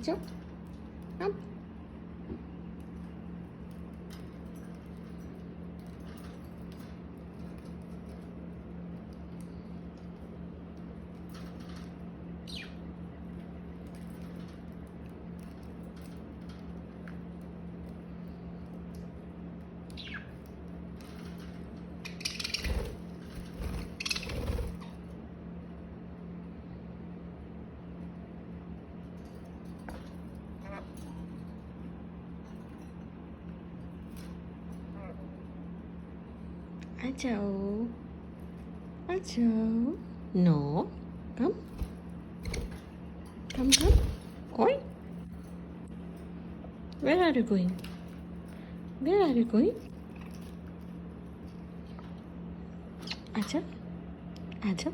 जाओ अब। आ जाओ, आ जाओ. No, come, come, come. Oi, where are you going? Where are you going? आजा, आजा.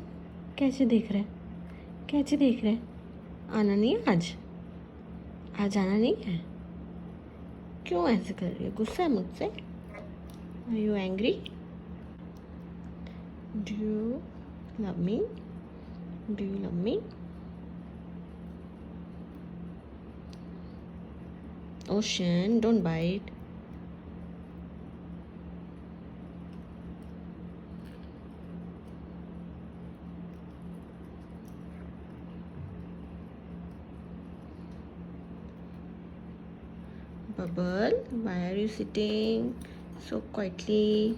कैसे देख रहा है? कैसे देख रहा है? आना नहीं है आज? आज आना नहीं है? क्यों ऐसे कर रही है? गुस्सा है मुझसे? Are you angry? Do you love me? Do you love me? Ocean, don't bite. Bubble, why are you sitting so quietly?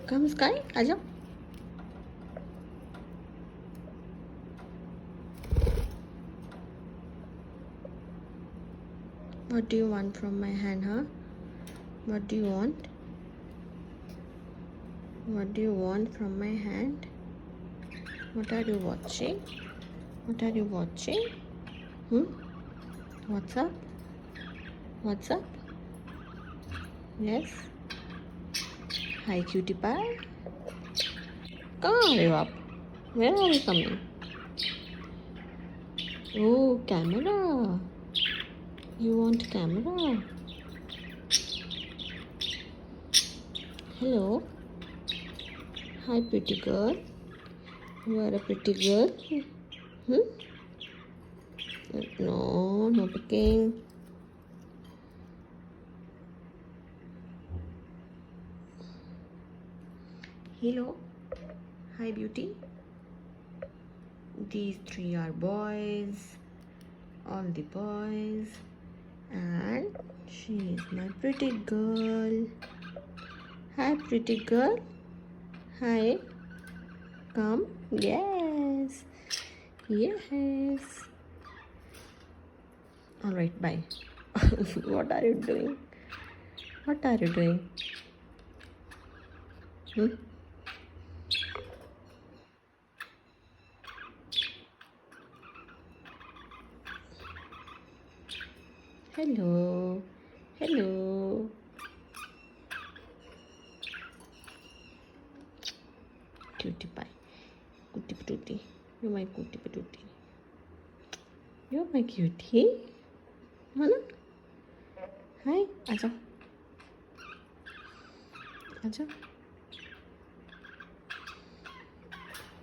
Come Sky, आ जाओ. What do you want from my hand, huh? What do you want? What do you want from my hand? What are you watching? What are you watching? What's up? What's up? Yes? Hi, cutie pie. कहाँ आ रहे हो आप? Where are you coming? Oh, camera. You want camera? Hello. Hi, pretty girl. You are a pretty girl. No, no picking. Hello. Hi, beauty. These three are boys. All the boys. And she is my pretty girl. Hi, pretty girl. Hi. Come. Yes. Yes. All right, bye. What are you doing? What are you doing? Hello. Hello. Cutie pie. Cutie patootie. You're my cutie patootie. You're my cutie. Mana? Hi. Aja. Aja.